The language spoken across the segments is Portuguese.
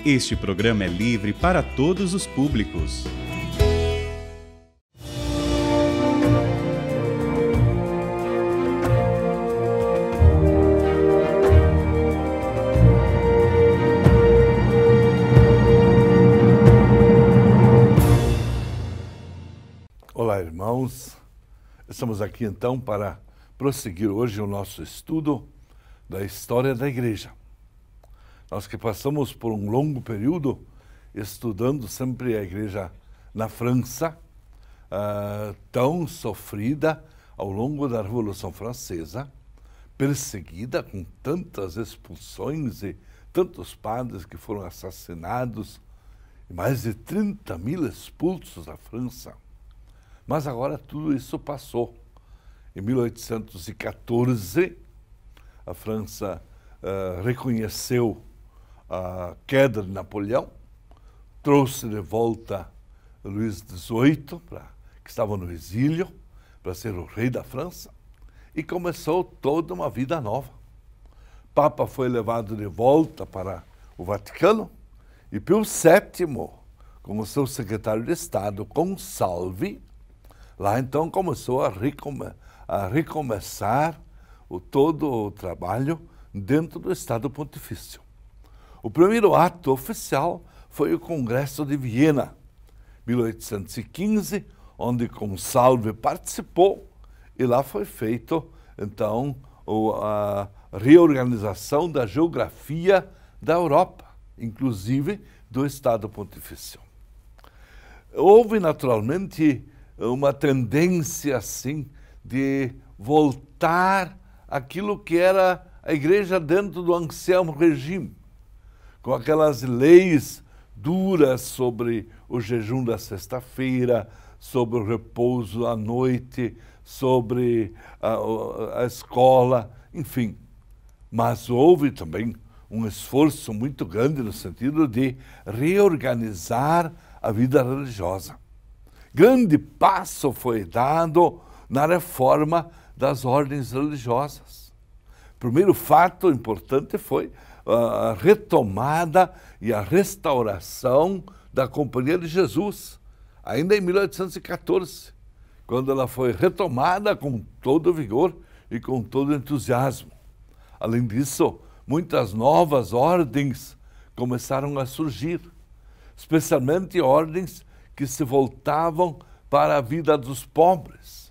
Este programa é livre para todos os públicos. Olá, irmãos. Estamos aqui então para prosseguir hoje o nosso estudo da história da Igreja. Nós que passamos por um longo período estudando sempre a Igreja na França, tão sofrida ao longo da Revolução Francesa, perseguida com tantas expulsões e tantos padres que foram assassinados, e mais de 30 mil expulsos da França. Mas agora tudo isso passou. Em 1814, a França reconheceu a queda de Napoleão, trouxe de volta Luís XVIII, que estava no exílio, para ser o rei da França, e começou toda uma vida nova. O Papa foi levado de volta para o Vaticano, e Pio VII, com o seu secretário de Estado, Consalvi, lá então começou a recomeçar todo o trabalho dentro do Estado Pontifício. O primeiro ato oficial foi o Congresso de Viena, 1815, onde Consalvi participou, e lá foi feito, então, a reorganização da geografia da Europa, inclusive do Estado Pontifício. Houve, naturalmente, uma tendência, assim, de voltar àquilo que era a Igreja dentro do ancião regime, com aquelas leis duras sobre o jejum da sexta-feira, sobre o repouso à noite, sobre a escola, enfim. Mas houve também um esforço muito grande no sentido de reorganizar a vida religiosa. Grande passo foi dado na reforma das ordens religiosas. O primeiro fato importante foi a retomada e a restauração da Companhia de Jesus, ainda em 1814, quando ela foi retomada com todo vigor e com todo entusiasmo. Além disso, muitas novas ordens começaram a surgir, especialmente ordens que se voltavam para a vida dos pobres,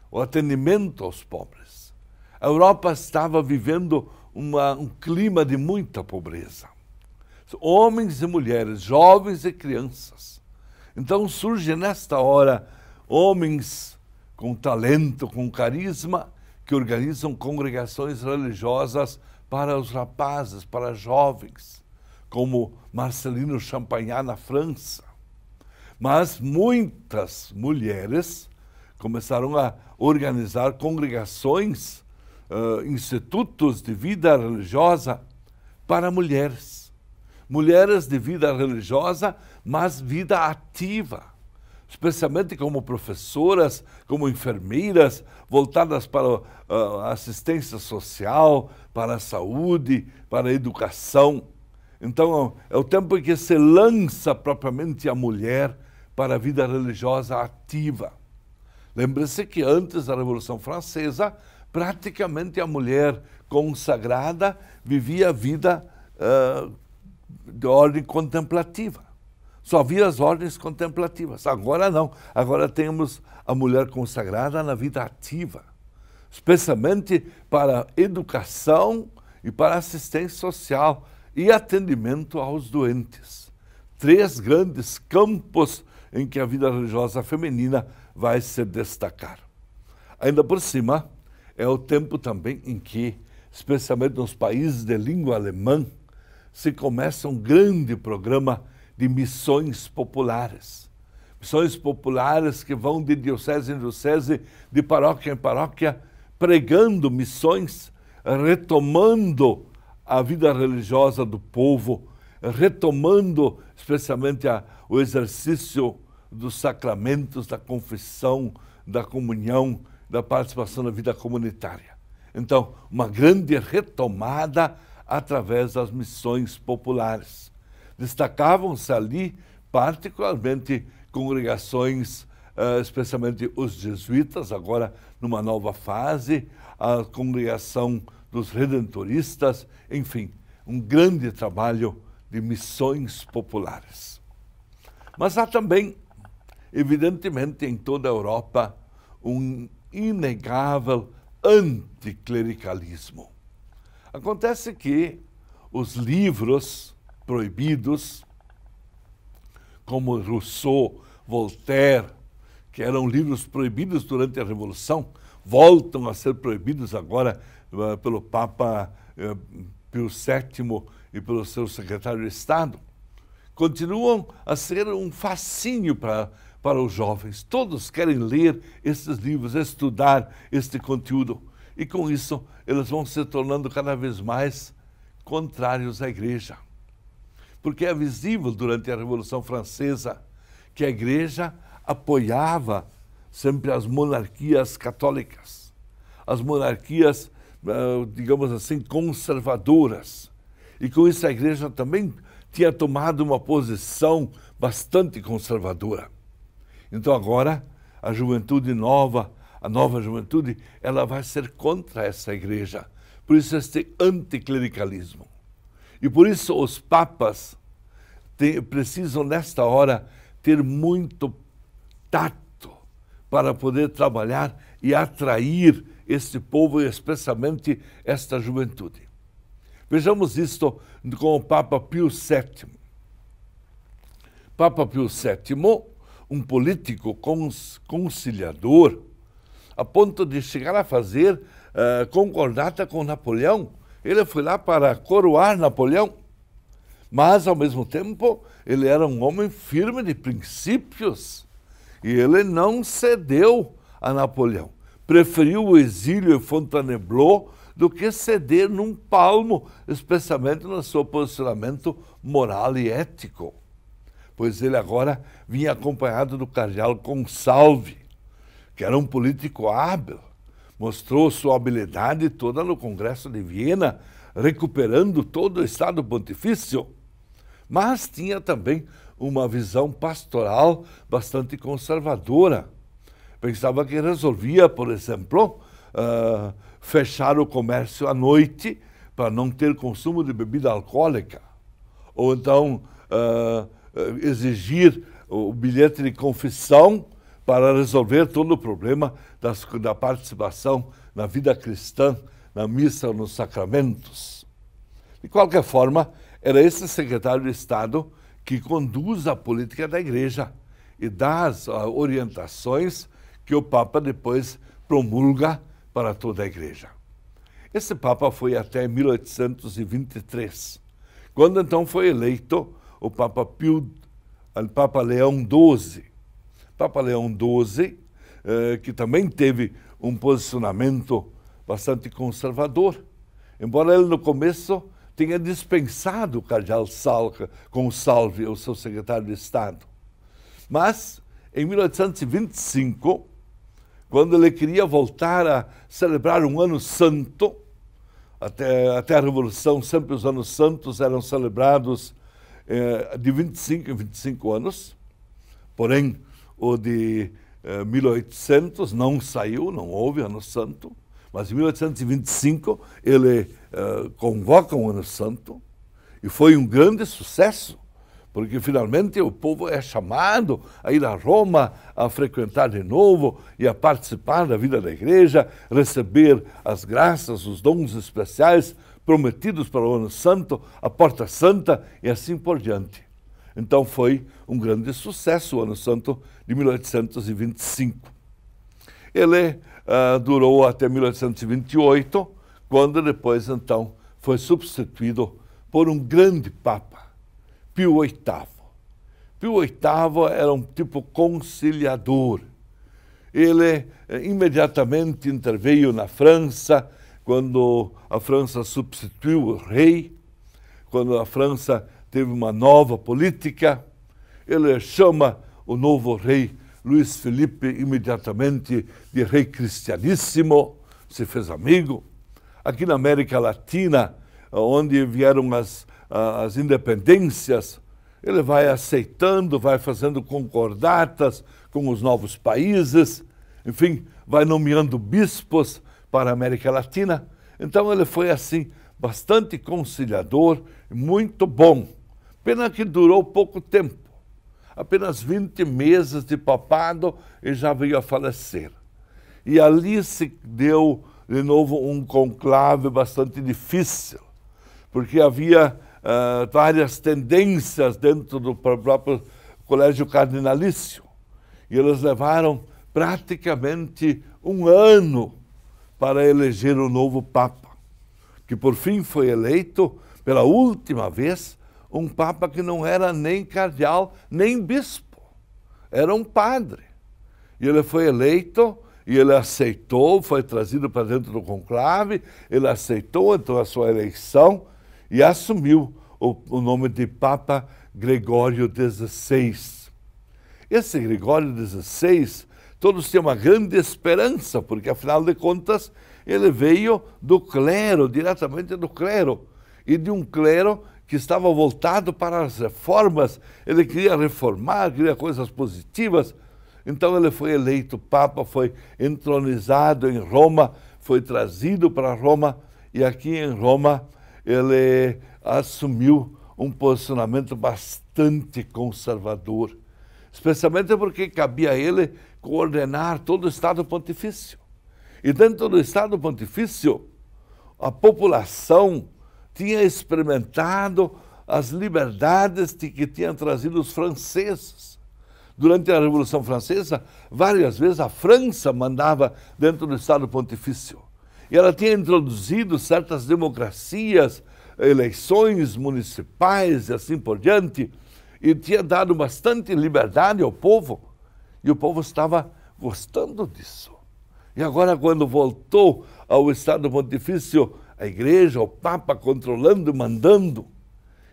o atendimento aos pobres. A Europa estava vivendo um clima de muita pobreza. Homens e mulheres, jovens e crianças. Então surge nesta hora homens com talento, com carisma, que organizam congregações religiosas para os rapazes, para jovens, como Marcelino Champagnat na França. Mas muitas mulheres começaram a organizar congregações, institutos de vida religiosa para mulheres. Mulheres de vida religiosa, mas vida ativa, especialmente como professoras, como enfermeiras, voltadas para a assistência social, para a saúde, para a educação. Então, é o tempo em que se lança propriamente a mulher para a vida religiosa ativa. Lembre-se que antes da Revolução Francesa, praticamente a mulher consagrada vivia a vida de ordem contemplativa. Só havia as ordens contemplativas. Agora não. Agora temos a mulher consagrada na vida ativa, especialmente para educação e para assistência social e atendimento aos doentes. 3 grandes campos em que a vida religiosa feminina vai se destacar. Ainda por cima, é o tempo também em que, especialmente nos países de língua alemã, se começa um grande programa de missões populares. Missões populares que vão de diocese em diocese, de paróquia em paróquia, pregando missões, retomando a vida religiosa do povo, retomando especialmente o exercício dos sacramentos, da confissão, da comunhão, da participação na vida comunitária. Então, uma grande retomada através das missões populares. Destacavam-se ali, particularmente, congregações, especialmente os jesuítas, agora numa nova fase, a congregação dos redentoristas, enfim, um grande trabalho de missões populares. Mas há também, evidentemente, em toda a Europa, um inegável anticlericalismo. Acontece que os livros proibidos, como Rousseau, Voltaire, que eram livros proibidos durante a Revolução, voltam a ser proibidos agora pelo Papa Pio VII e pelo seu secretário de Estado, continuam a ser um fascínio para os jovens. Todos querem ler esses livros, estudar este conteúdo. E com isso, eles vão se tornando cada vez mais contrários à Igreja. Porque é visível durante a Revolução Francesa que a Igreja apoiava sempre as monarquias católicas, as monarquias, digamos assim, conservadoras. E com isso a Igreja também tinha tomado uma posição bastante conservadora. Então agora a juventude nova, a nova juventude, ela vai ser contra essa Igreja. Por isso este anticlericalismo. E por isso os papas precisam nesta hora ter muito tato para poder trabalhar e atrair este povo e especialmente esta juventude. Vejamos isto com o Papa Pio VII. Papa Pio VII, um político conciliador, a ponto de chegar a fazer concordata com Napoleão. Ele foi lá para coroar Napoleão, mas, ao mesmo tempo, ele era um homem firme de princípios e ele não cedeu a Napoleão. Preferiu o exílio em Fontainebleau do que ceder num palmo, especialmente no seu posicionamento moral e ético. Pois ele agora vinha acompanhado do cardeal Consalvi, que era um político hábil, mostrou sua habilidade toda no Congresso de Viena, recuperando todo o Estado Pontifício, mas tinha também uma visão pastoral bastante conservadora. Pensava que resolvia, por exemplo, fechar o comércio à noite para não ter consumo de bebida alcoólica, ou então exigir o bilhete de confissão para resolver todo o problema da participação na vida cristã, na missa ou nos sacramentos. De qualquer forma, era esse secretário de Estado que conduz a política da Igreja e dá as orientações que o Papa depois promulga para toda a Igreja. Esse Papa foi até 1823, quando então foi eleito o Papa Leão XII. Papa Leão XII, que também teve um posicionamento bastante conservador, embora ele no começo tenha dispensado o cardeal Consalvi, o seu secretário de Estado. Mas, em 1825, quando ele queria voltar a celebrar um ano santo, até a Revolução, sempre os anos santos eram celebrados de 25 em 25 anos, porém o de 1800 não saiu, não houve ano santo, mas em 1825 ele convoca um ano santo e foi um grande sucesso, porque finalmente o povo é chamado a ir a Roma, a frequentar de novo e a participar da vida da Igreja, receber as graças, os dons especiais prometidos para o ano santo, a porta santa e assim por diante. Então foi um grande sucesso o ano santo de 1825. Ele durou até 1828, quando depois então foi substituído por um grande Papa, Pio VIII. Pio VIII era um tipo conciliador. Ele imediatamente interveio na França, quando a França substituiu o rei, quando a França teve uma nova política. Ele chama o novo rei Luís Felipe imediatamente de rei cristianíssimo, se fez amigo. Aqui na América Latina, onde vieram as independências, ele vai aceitando, vai fazendo concordatas com os novos países, enfim, vai nomeando bispos para a América Latina. Então ele foi assim, bastante conciliador, muito bom. Pena que durou pouco tempo, apenas 20 meses de papado e já veio a falecer. E ali se deu de novo um conclave bastante difícil, porque havia várias tendências dentro do próprio colégio cardinalício. E eles levaram praticamente um ano para eleger o novo Papa, que por fim foi eleito pela última vez um Papa que não era nem cardeal, nem bispo, era um padre. E ele foi eleito e ele aceitou, foi trazido para dentro do conclave, ele aceitou então a sua eleição e assumiu o nome de Papa Gregório XVI. Esse Gregório XVI, todos tinham uma grande esperança, porque afinal de contas ele veio do clero, diretamente do clero, e de um clero que estava voltado para as reformas. Ele queria reformar, queria coisas positivas. Então ele foi eleito Papa, foi entronizado em Roma, foi trazido para Roma, e aqui em Roma ele assumiu um posicionamento bastante conservador, especialmente porque cabia a ele coordenar todo o Estado Pontifício. E dentro do Estado Pontifício, a população tinha experimentado as liberdades que tinham trazido os franceses. Durante a Revolução Francesa, várias vezes a França mandava dentro do Estado Pontifício. E ela tinha introduzido certas democracias, eleições municipais e assim por diante, e tinha dado bastante liberdade ao povo, e o povo estava gostando disso. E agora, quando voltou ao Estado Pontifício, a Igreja, o Papa controlando, mandando,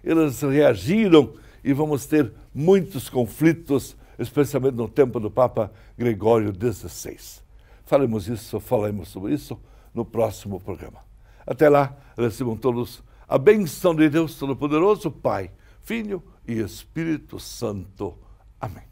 eles reagiram e vamos ter muitos conflitos, especialmente no tempo do Papa Gregório XVI. Falaremos sobre isso no próximo programa. Até lá, recebam todos a bênção de Deus Todo-Poderoso, Pai, Filho e Espírito Santo. Amém.